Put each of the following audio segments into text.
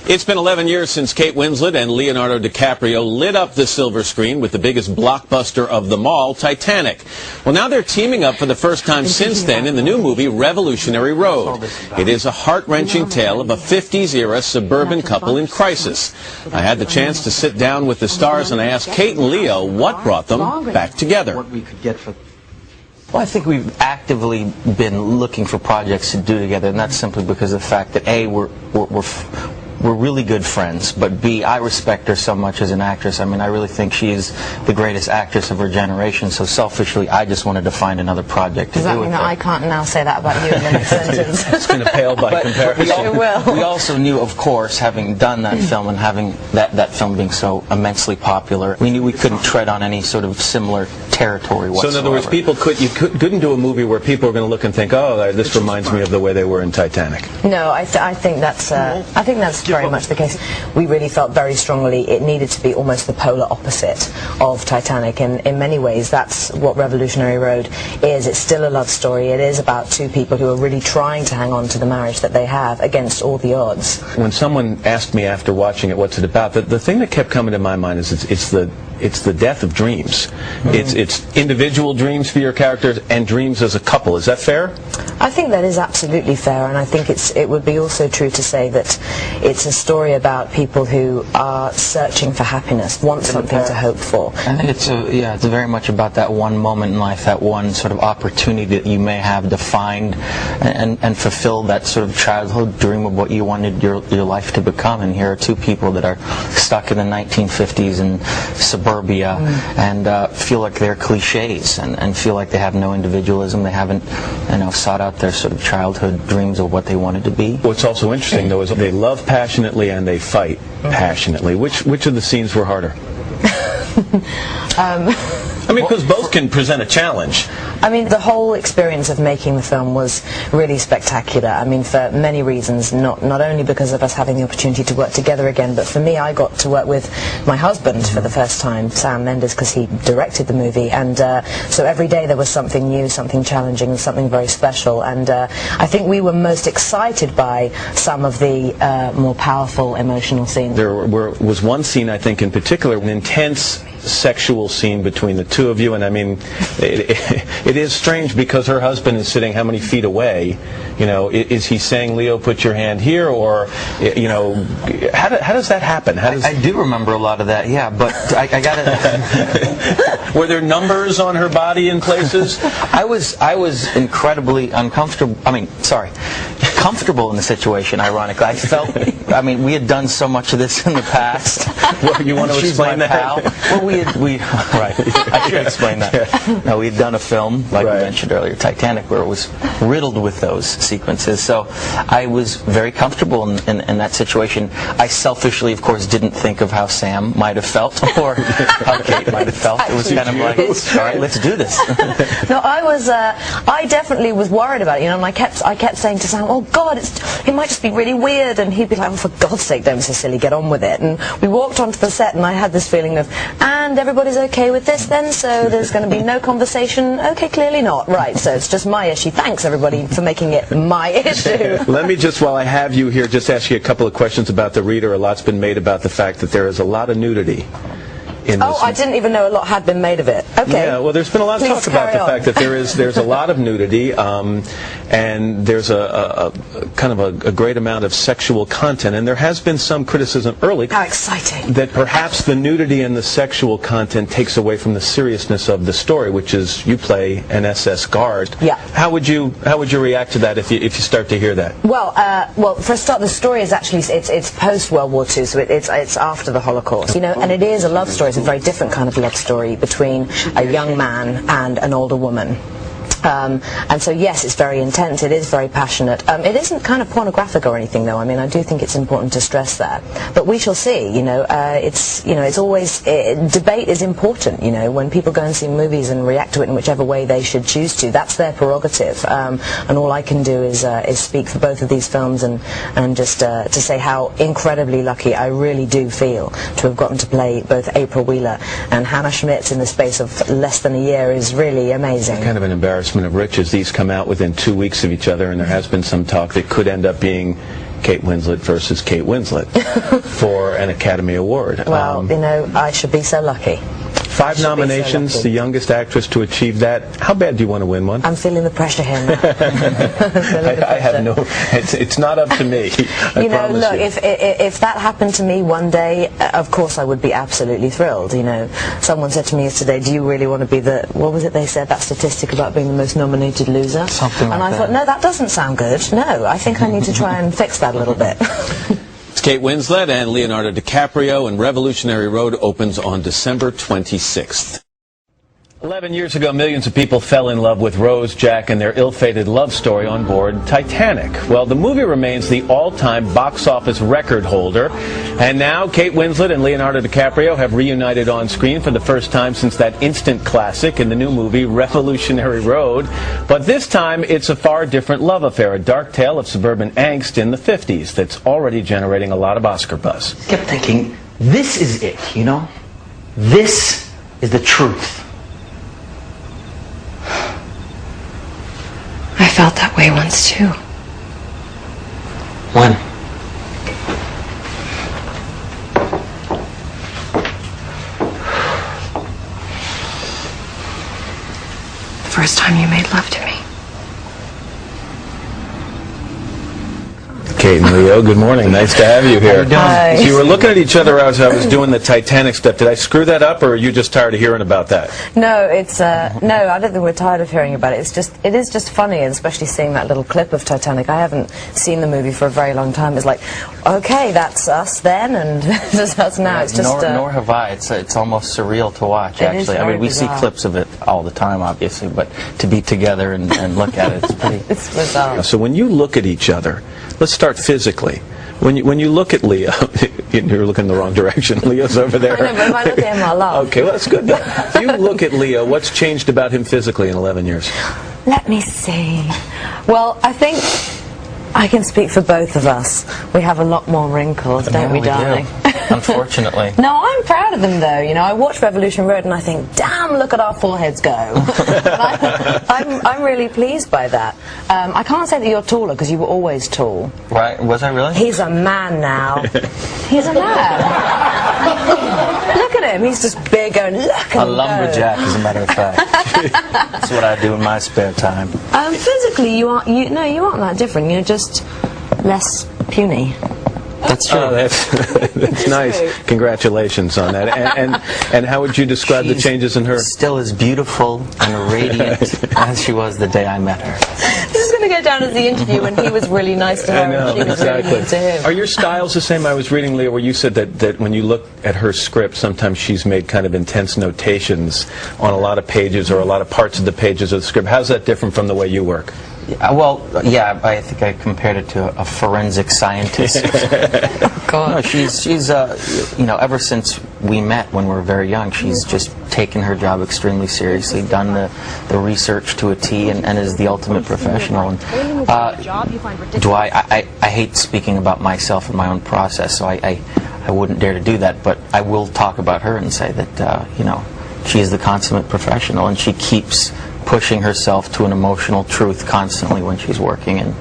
It's been 11 years since Kate Winslet and Leonardo DiCaprio lit up the silver screen with the biggest blockbuster of them all, Titanic. Well, now they're teaming up for the first time since then in the new movie Revolutionary Road. It is a heart-wrenching tale of a 50s-era suburban couple in crisis. I had the chance to sit down with the stars and I asked Kate and Leo what brought them back together. Well, I think we've actively been looking for projects to do together, and that's simply because of the fact that A, we're really good friends, but B, I respect her so much as an actress. I mean, I really think she is the greatest actress of her generation, so selfishly, I just wanted to find another project to do with her. Does that mean that I can't now say that about you in the next sentence? It's going to pale by comparison. We also knew, of course, having done that film and having that film being so immensely popular, we knew we couldn't tread on any sort of similar territory whatsoever. So in other words, you couldn't do a movie where people are going to look and think, oh, this reminds me of the way they were in Titanic. No, I think that's very much the case. We really felt very strongly it needed to be almost the polar opposite of Titanic, and in many ways that's what Revolutionary Road is. It's still a love story. It is about two people who are really trying to hang on to the marriage that they have against all the odds. When someone asked me after watching it what's it about, the thing that kept coming to my mind is it's the death of dreams. It's individual dreams for your characters and dreams as a couple. Is that fair? I think that is absolutely fair, and I think it would be also true to say that it's a story about people who are searching for happiness, want something to hope for. I think it's very much about that one moment in life, that one sort of opportunity that you may have to find and fulfill that sort of childhood dream of what you wanted your life to become. And here are two people that are stuck in the 1950s in suburbia and feel like they're cliches and feel like they have no individualism. They haven't sought out their sort of childhood dreams of what they wanted to be. What's also interesting, though, is they love passionately and they fight passionately. Which of the scenes were harder? I mean, because both can present a challenge. I mean, the whole experience of making the film was really spectacular. I mean, for many reasons, not only because of us having the opportunity to work together again, but for me, I got to work with my husband for the first time, Sam Mendes, because he directed the movie, and so every day there was something new, something challenging, and something very special, and I think we were most excited by some of the more powerful emotional scenes. There was one scene, I think, in particular, an intense sexual scene between the two of you, and I mean, it is strange because her husband is sitting how many feet away? You know, is he saying, Leo, put your hand here, or how does that happen? I do remember a lot of that, yeah, but I gotta. Were there numbers on her body in places? I was incredibly uncomfortable. Comfortable in the situation. Ironically, I felt. I mean, we had done so much of this in the past. Well, you want to explain that? Well, right. I should explain that. Yeah. No, we had done a film, like we mentioned earlier, Titanic, where it was riddled with those sequences. So I was very comfortable in that situation. I selfishly, of course, didn't think of how Sam might have felt or how Kate might have felt. It was kind of like, all right, let's do this. No, I definitely was worried about it, and I kept saying to Sam, oh God, it might just be really weird, and he'd be like, oh, for God's sake, don't be so silly, get on with it. And we walked onto the set, and I had this feeling of, and everybody's okay with this then, so there's going to be no conversation? Okay, clearly not. Right, so it's just my issue. Thanks, everybody, for making it my issue. Let me just, while I have you here, just ask you a couple of questions about the reader. A lot's been made about the fact that there is a lot of nudity. I didn't even know a lot had been made of it. Okay. Yeah, well, there's been a lot of talk about the fact that there's a lot of nudity, and there's a kind of a great amount of sexual content, and there has been some criticism early. How exciting! That perhaps the nudity and the sexual content takes away from the seriousness of the story, which is you play an SS guard. Yeah. How would you react to that if you start to hear that? Well, for a start, the story is actually it's post World War II, so it's after the Holocaust, and it is a love story. It's a very different kind of love story between a young man and an older woman. And so yes, it's very intense, it is very passionate. It isn't kind of pornographic or anything, though. I mean, I do think it's important to stress that. But we shall see. It's always debate is important. When people go and see movies and react to it in whichever way they should choose to, that's their prerogative. And all I can do is speak for both of these films and just to say how incredibly lucky I really do feel to have gotten to play both April Wheeler and Hannah Schmitz in the space of less than a year is really amazing. Kind of an embarrassment of riches. These come out within 2 weeks of each other, and there has been some talk that could end up being Kate Winslet versus Kate Winslet for an Academy Award. Well, you know, I should be so lucky. 5 nominations, the youngest actress to achieve that. How bad do you want to win one? I'm feeling the pressure here now. I have no. It's not up to me. You know, look, if that happened to me one day, of course I would be absolutely thrilled. You know, someone said to me yesterday, "Do you really want to be the?" What was it they said? That statistic about being the most nominated loser. Something like that. And I thought, no, that doesn't sound good. No, I think I need to try and fix that a little bit. It's Kate Winslet and Leonardo DiCaprio, and Revolutionary Road opens on December 26th. 11 years ago, millions of people fell in love with Rose, Jack, and their ill-fated love story on board Titanic. Well, the movie remains the all-time box office record holder. And now, Kate Winslet and Leonardo DiCaprio have reunited on screen for the first time since that instant classic in the new movie Revolutionary Road. But this time, it's a far different love affair, a dark tale of suburban angst in the 50s that's already generating a lot of Oscar buzz. I kept thinking, this is it, you know? This is the truth. I felt that way once too. When? The first time you made love to me. Kate and Leo, good morning. Nice to have you here. Hi. So you were looking at each other as I was doing the Titanic stuff. Did I screw that up, or are you just tired of hearing about that? No, it's no. I don't think we're tired of hearing about it. It is just funny, and especially seeing that little clip of Titanic. I haven't seen the movie for a very long time. It's like, okay, that's us then, and this is us now. It's just nor have I. It's almost surreal to watch. It is Actually, I mean, very we bizarre. see clips of it all the time, obviously, but to be together and look at it, it's pretty. it's bizarre. So when you look at each other, let's start physically. When you look at Leo, you're looking in the wrong direction. Leo's over there. I know, but if I look at him, I'll laugh. Okay, well, that's good. If you look at Leo, what's changed about him physically in 11 years? Let me see. Well, I think I can speak for both of us. We have a lot more wrinkles, don't we, darling? Unfortunately. No, I'm proud of them, though. You know, I watch Revolution Road and I think, damn, look at our foreheads go. I'm really pleased by that. I can't say that you're taller because you were always tall. Right? Was I really? He's a man now. He's a man. Look at him. He's just big and look at A him lumberjack, as a matter of fact. That's what I do in my spare time. Physically, you aren't that different. You're just less puny. That's true. Oh, that's nice. true. Congratulations on that. And how would you describe the She's changes in her? Still as beautiful and radiant as she was the day I met her. This is going to go down as the interview when he was really nice to her I know, and she was exactly. really mean to him. Are your styles the same? I was reading, Leo, where you said that when you look at her script, sometimes she's made kind of intense notations on a lot of pages or a lot of parts of the pages of the script. How's that different from the way you work? Well, yeah, I think I compared it to a forensic scientist. No, she's you know, ever since we met when we were very young, she's just taken her job extremely seriously, done the research to a T, and is the ultimate professional. And, I hate speaking about myself and my own process, so I wouldn't dare to do that, but I will talk about her and say that, you know, she is the consummate professional, and she keeps pushing herself to an emotional truth constantly when she's working, and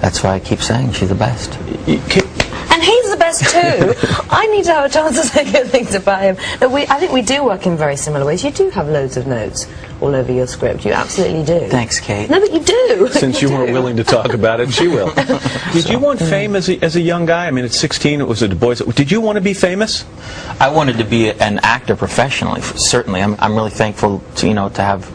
that's why I keep saying she's the best. And he's the best too. I need to have a chance to say good things about him. No, I think we do work in very similar ways. You do have loads of notes all over your script. You absolutely do. Thanks, Kate. No, but you do. Since you weren't willing to talk about it, she will. Did you want fame as a young guy? I mean, at 16, it was a Du Bois. Did you want to be famous? I wanted to be an actor professionally, certainly. I'm really thankful to, you know, to have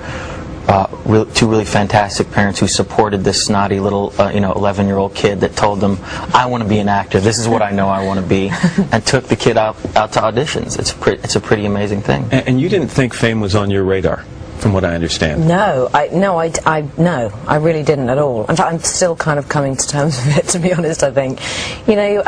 two really fantastic parents who supported this snotty little, you know, 11-year-old kid that told them, I want to be an actor, this is what I know I want to be, and took the kid out to auditions. It's a pretty amazing thing. And you didn't think fame was on your radar, from what I understand. No, I really didn't at all. In fact, I'm still kind of coming to terms with it, to be honest, I think. You know,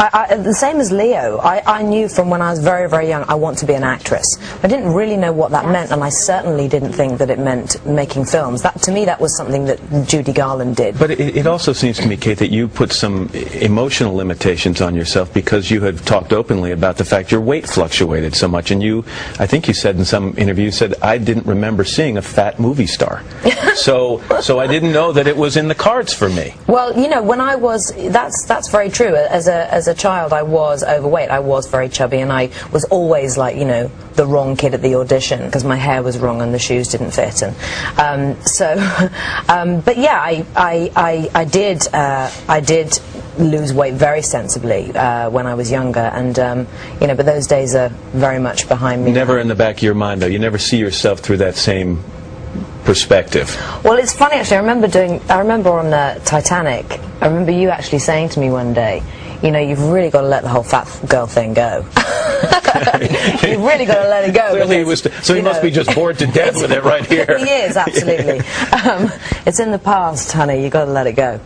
the same as Leo, I knew from when I was very, very young I want to be an actress. I didn't really know what that meant, and I certainly didn't think that it meant making films. To me, that was something that Judy Garland did. But it also seems to me, Kate, that you put some emotional limitations on yourself because you had talked openly about the fact your weight fluctuated so much, and I think you said in some interview, you said, I didn't remember seeing a fat movie star. So I didn't know that it was in the cards for me. Well, you know, when I was, that's very true. As a child, I was overweight. I was very chubby, and I was always like, you know, the wrong kid at the audition because my hair was wrong and the shoes didn't fit. And but yeah, I did lose weight very sensibly when I was younger, and you know, but those days are very much behind me. Never in the back of your mind, though. You never see yourself through that same perspective. Well, it's funny actually. I remember on Titanic. I remember you actually saying to me one day, you know, you've really got to let the whole fat girl thing go. You've really got to let it go. Clearly it was. So he must be just bored to death with it right here. He is, absolutely. It's in the past, honey. You've got to let it go.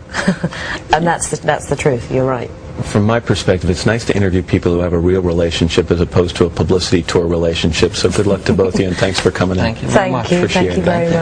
And that's the truth. You're right. From my perspective, it's nice to interview people who have a real relationship as opposed to a publicity tour relationship. So good luck to both of you, and thanks for coming in. Thank you very much. Thank you very much.